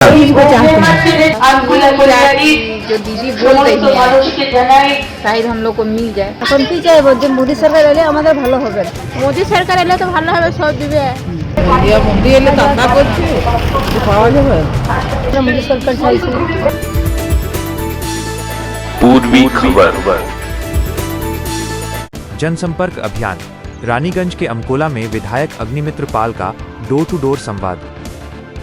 कोई इसको चाहते हैं जो दीदी बोल रही है शायद हम लोग को मिल যায়। এখন কি চাইবো যে মোদি সরকার এলে আমাদের ভালো হবে। মোদি সরকার এলে তো ভালো হবে, সব দিবে। মোদি এলে দাদা করছে পাওয়া যাবে, মোদি সরকার চাইছে। पूर्वी खबर। जनसंपर्क अभियान। रानीगंज के अमकोला में विधायक अग्निमित्र पाल का डोर टू डोर संवाद।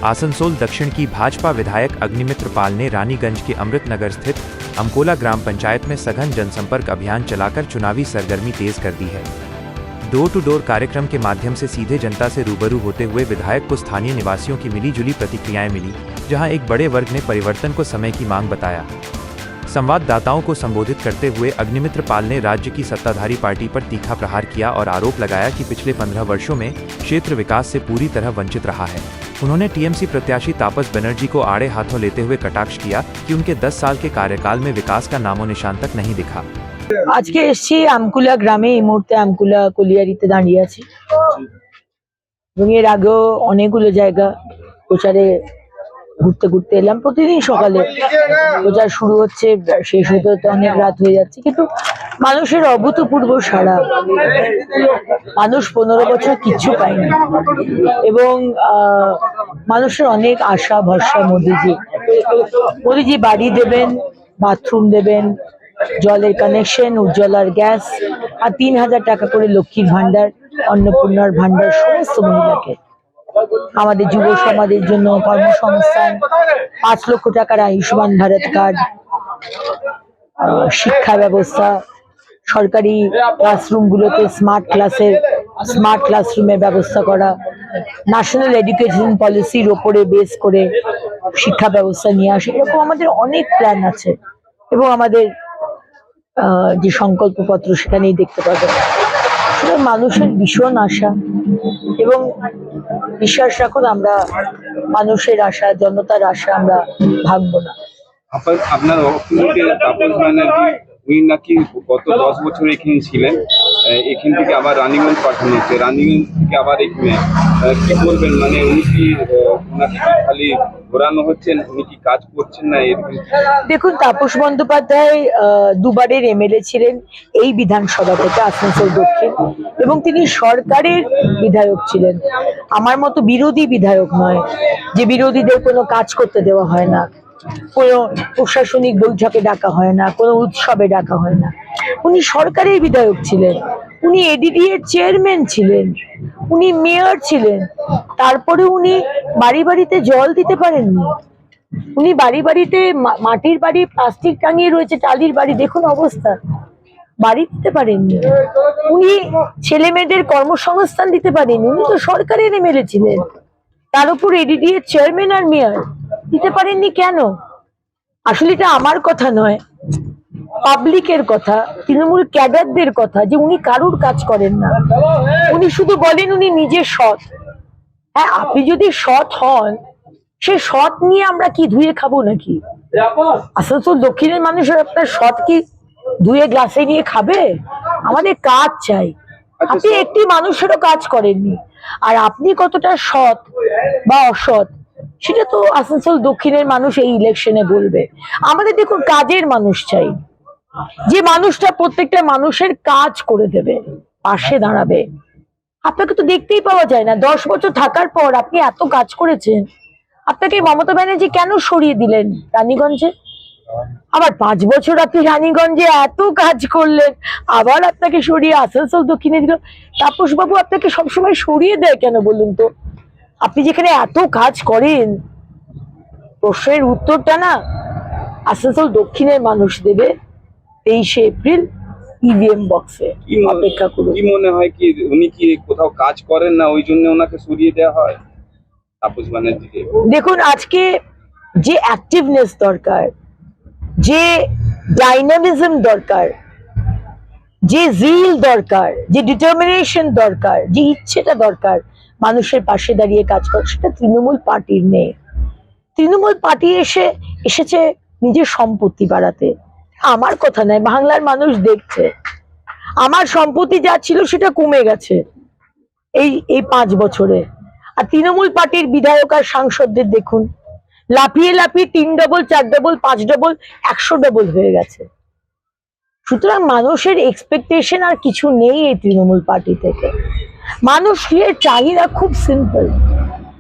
आसनसोल दक्षिण की भाजपा विधायक अग्निमित्र पाल ने रानीगंज के अमृत नगर स्थित अमकोला ग्राम पंचायत में सघन जनसंपर्क अभियान चलाकर चुनावी सरगर्मी तेज कर दी है। डोर टू डोर कार्यक्रम के माध्यम से सीधे जनता से रूबरू होते हुए विधायक को स्थानीय निवासियों की मिली जुली प्रतिक्रियाएं मिली, जहां एक बड़े वर्ग ने परिवर्तन को समय की मांग बताया। संवाददाताओं को संबोधित करते हुए अग्निमित्र पाल ने राज्य की सत्ताधारी पार्टी पर तीखा प्रहार किया और आरोप लगाया कि पिछले 15 वर्षों में क्षेत्र विकास से पूरी तरह वंचित रहा है। उन्होंने टीएमसी प्रत्याशी तापस बनर्जी को आड़े हाथों लेते हुए कटाक्ष किया कि उनके 10 साल के कार्यकाल में विकास का नामो निशान तक नहीं दिखा। आज के एसছি আমকুলা গ্রামে, এই মুহূর্তে আমকুলা কলিয়ারিতে দাঁড়িয়ে আছি এবং এর আগেও অনেকগুলো জায়গা প্রচারে ঘুরতে ঘুরতে এলাম। প্রতিদিন সকালে প্রচার শুরু হচ্ছে, শেষ হতে হতে অনেক রাত হয়ে যাচ্ছে, কিন্তু মানুষের অভূতপূর্ব সাড়া। মানুষ 15 বছর কিচ্ছু পায়নি এবং মানুষের অনেক আশা ভরসা। মোদিজি বাড়ি দেবেন, বাথরুম দেবেন, জলের কানেকশন, উজ্জ্বলার গ্যাস আর 3000 টাকা করে লক্ষ্মীর ভান্ডার, অন্নপূর্ণার ভান্ডার সমস্ত মহিলাকে। আমাদের যুব সমাজের জন্য কর্মসংস্থান, 5 লক্ষ টাকার আয়ুষ্মান ভারত কার্ড, শিক্ষা ব্যবস্থা, সরকারি ক্লাসরুমগুলোতে স্মার্ট ক্লাসরুমের ব্যবস্থা করা, ন্যাশনাল এডুকেশন পলিসির ওপরে বেস করে শিক্ষা ব্যবস্থা নিয়ে আসে। এরকম আমাদের অনেক প্ল্যান আছে এবং আমাদের যে সংকল্পপত্র সেখানেই দেখতে পাবেন। মানুষের ভীষণ আশা এবং বিশ্বাস রাখুন, আমরা মানুষের আশা, জনতার আশা আমরা ভাঙবো না। আপনার তাপস ব্যানার্জি উনি নাকি গত 10 বছর এখানে ছিলেন, এখান থেকে আবার রানীগঞ্জ পাঠানো হচ্ছে, রানীগঞ্জ থেকে আবার এখানে কি বলবেন? মানে উনি কি ওনাকে খালি ঘোরানো হচ্ছেন, উনি কি কাজ করছেন না? দেখুন, তাপস বন্দ্যোপাধ্যায় দুবারের এমএলএ ছিলেন এই বিধানসভা থেকে, আসানসোল দক্ষিণ, এবং তিনি সরকারের বিধায়ক ছিলেন। আমার মতো বিরোধী বিধায়ক নয়, যে বিরোধীদের কোনো কাজ করতে দেওয়া হয় না, কোনো প্রশাসনিক বৈঠকে ডাকা হয় না, কোনো উৎসবে ডাকা হয় না। উনি সরকারের বিধায়ক ছিলেন, উনি এডিডি এর চেয়ারম্যান ছিলেন, উনি মেয়র ছিলেন। তারপরে উনি বাড়ি বাড়িতে জল দিতে পারেননি। উনি বাড়ি বাড়িতে মাটির বাড়ি, প্লাস্টিক টাঙিয়ে রয়েছে, টালির বাড়ি, দেখুন অবস্থা, বাড়ি দিতে পারেননি। উনি ছেলে মেয়েদের কর্মসংস্থান দিতে পারেননি। উনি তো সরকারের এমএলএ ছিলেন, তার উপর এডিডি এর চেয়ারম্যান আর মেয়র। দিতে পারেননি কেন? আসলে এটা আমার কথা নয়, পাবলিকের কথা, তৃণমূল ক্যাডারদের কথা, যে উনি কারুর কাজ করেন না। উনি শুধু বলেন উনি নিজে সৎ। হ্যাঁ, আপনি যদি সৎ হন, সে সৎ নিয়ে আমরা কি ধুয়ে খাবো নাকি? আসানসোল দক্ষিণের মানুষের আপনার সৎ কি ধুয়ে গ্লাসে নিয়ে খাবে? আমাদের কাজ চাই। আপনি একটি মানুষেরও কাজ করেননি, আর আপনি কতটা সৎ বা অসৎ সেটা তো আসানসোল দক্ষিণের মানুষ এই ইলেকশনে বলবে। আমাদের দেখুন কাজের মানুষ চাই, যে মানুষটা প্রত্যেকটা মানুষের কাজ করে দেবে, পাশে দাঁড়াবে। আপনাকে তো দেখতেই পাওয়া যায় না। 10 বছর থাকার পর আপনি এত কাজ করেছেন, আপনাকে মমতা ব্যানার্জি কেন সরিয়ে দিলেন রানীগঞ্জে? আবার 5 বছর আপনি রানীগঞ্জে এত কাজ করলেন, আবার আপনাকে সরিয়ে আসানসোল দক্ষিণে দিল। তাপস বাবু আপনাকে সবসময় সরিয়ে দেয় কেন বলুন তো? আপনি যেখানে এত কাজ করেন, প্রশ্নের উত্তরটা না আসানসোল দক্ষিণের মানুষ দেবে 23শে এপ্রিল ইভিএম বক্সে। অপেক্ষা করুন। কি মনে হয় কি উনি কি কোথাও কাজ করেন না, ওই জন্য ওনাকে সরিয়ে দেওয়া হয় তাপস ব্যানার্জিকে? দেখুন, আজকে যে অ্যাক্টিভনেস দরকার, যে ডাইনামিজম দরকার, যে জিল দরকার, যে ডিটারমিনেশন দরকার, যে ইচ্ছেটা দরকার মানুষের পাশে দাঁড়িয়ে কাজ করে, সেটা তৃণমূল পার্টির নেই। তৃণমূল পার্টি এসেছে নিজের সম্পত্তি বাড়াতে। আমার কথা নয়, বাংলার মানুষ দেখছে। আমার সম্পত্তি যা ছিল সেটা কমে গেছে এই 5 বছরে। আর তৃণমূল পার্টির বিধায়ক আর সাংসদদের দেখুন, লাফিয়ে লাফিয়ে 3 ডবল 4 ডবল 5 ডবল 100 ডবল হয়ে গেছে। সুতরাং মানুষের এক্সপেকটেশন আর কিছু নেই এই তৃণমূল পার্টি থেকে। মানুষের চাহিদা খুব সিম্পল,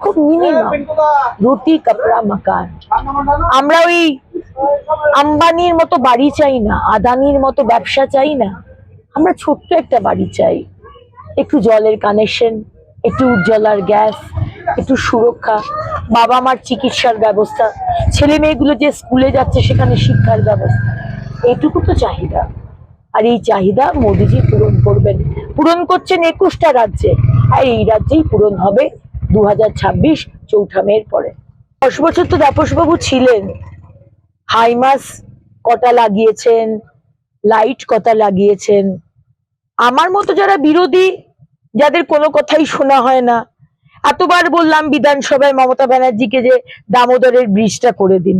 খুব মিনিমাম, রুটি কাপড়া মাকান। আমরা ওই আম্বানির মতো বাড়ি চাই না, আদানির মতো ব্যবসা চাই না, আমরা ছোট্ট একটা বাড়ি চাই, একটু জলের কানেকশন, একটু উজ্জ্বলার গ্যাস, একটু সুরক্ষা, বাবা মার চিকিৎসার ব্যবস্থা, ছেলে মেয়েগুলো যে স্কুলে যাচ্ছে সেখানে শিক্ষার ব্যবস্থা, এইটুকু তো চাহিদা। আর এই চাহিদা মোদিজি পূরণ করবেন, পূরণ করছেন 21টা রাজ্যে, আর এই রাজ্যেই পূরণ হবে 2026 চৌঠা মের পরে। 10 বছর তো তাপসবাবু ছিলেন, হাইমাস কটা লাগিয়েছেন, লাইট কটা লাগিয়েছেন। আমার মতো যারা বিরোধী, যাদের কোনো কথাই শোনা হয় না, এতবার বললাম বিধানসভায় মমতা ব্যানার্জিকে যে দামোদরের ব্রিজটা করে দিন,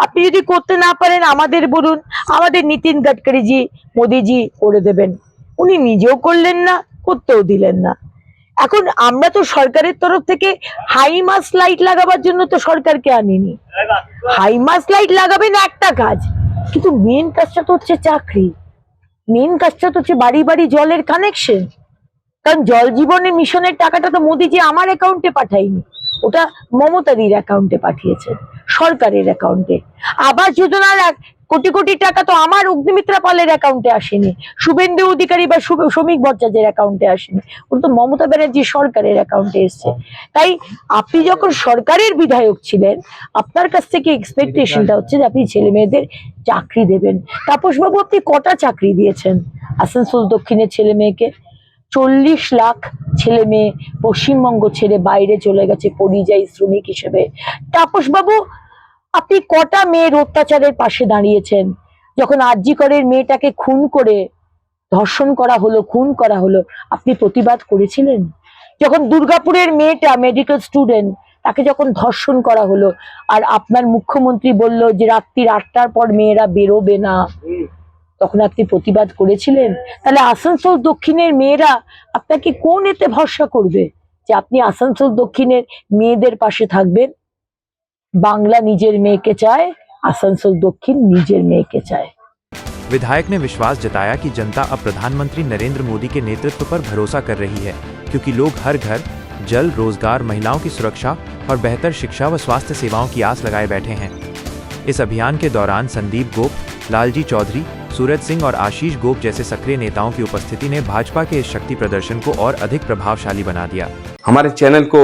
আপনি যদি করতে না পারেন আমাদের বলুন, আমাদের নীতিন গাডকারিজি মোদিজি করে দেবেন। উনি নিজেও করলেন না, করতেও দিলেন না। এখন আমরা তো সরকারের তরফ থেকে হাইমাস লাইট লাগাবার জন্য তো সরকারকে আনিনি। হাইমাস লাইট লাগাবেন একটা কাজ, কিন্তু মেন কাজটা তো হচ্ছে চাকরি, মেন কাজটা তো হচ্ছে বাড়ি বাড়ি জলের কানেকশন। কারণ জল জীবনে মিশনের টাকাটা তো মোদিজি আমার অ্যাকাউন্টে পাঠায়নি, ওটা মমতাদির অ্যাকাউন্টে পাঠিয়েছে, সরকারের অ্যাকাউন্টে। আবাস যোজনার কোটি কোটি টাকা তো আমার অগ্নিমিত্রা পালের অ্যাকাউন্টে আসেনি, শুভেন্দু অধিকারী বা শ্রমিক ভট্টাচার্যের অ্যাকাউন্টে আসেনি, ওটা তো মমতা ব্যানার্জি সরকারের অ্যাকাউন্টে এসছে। তাই আপনি যখন সরকারের বিধায়ক ছিলেন, আপনার কাছ থেকে এক্সপেকটেশনটা হচ্ছে যে আপনি ছেলে মেয়েদের চাকরি দেবেন। তাপসবাবু, আপনি কটা চাকরি দিয়েছেন আসানসোল দক্ষিণের ছেলে মেয়েকে? 40 লাখ ছেলে মেয়ে পশ্চিমবঙ্গ ছেড়ে বাইরে চলে গেছে পরিযায়ী শ্রমিক হিসেবে। তাপসবাবু, আপনি কটা মেয়ের অত্যাচারের পাশে দাঁড়িয়েছেন? যখন আরজি করের মেয়েটাকে খুন করে ধর্ষণ করা হলো, খুন করা হলো, আপনি প্রতিবাদ করেছিলেন? যখন দুর্গাপুরের মেয়েটা মেডিকেল স্টুডেন্ট, তাকে যখন ধর্ষণ করা হলো, আর আপনার মুখ্যমন্ত্রী বলল যে রাত্রির 8টার পর মেয়েরা বেরোবে না, তখন আপনি প্রতিবাদ করেছিলেন? তাহলে আসানসোল দক্ষিণের মেয়েরা আপনাকে কোন এতে ভরসা করবে যে আপনি আসানসোল দক্ষিণের মেয়েদের পাশে থাকবেন? বাংলা নিজের মেয়েকে চায়, আসানসোल दक्षिण নিজের মেয়েকে চায়। विधायक ने विश्वास जताया कि जनता अब प्रधानमंत्री नरेंद्र मोदी के नेतृत्व पर भरोसा कर रही है, क्योंकि लोग हर घर जल, रोजगार, महिलाओं की सुरक्षा और बेहतर शिक्षा व स्वास्थ्य सेवाओं की आस लगाए बैठे हैं। इस अभियान के दौरान संदीप गोप, लालजी चौधरी, सूरज सिंह और आशीष गोप जैसे सक्रिय नेताओं की उपस्थिति ने भाजपा के इस शक्ति प्रदर्शन को और अधिक प्रभावशाली बना दिया। हमारे चैनल को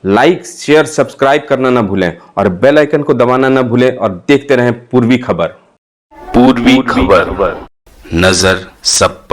लाइक, शेयर, सब्सक्राइब करना ना भूलें और बेल आइकन को दबाना ना भूलें और देखते रहें पूर्वी खबर। पूर्वी खबर, नजर सब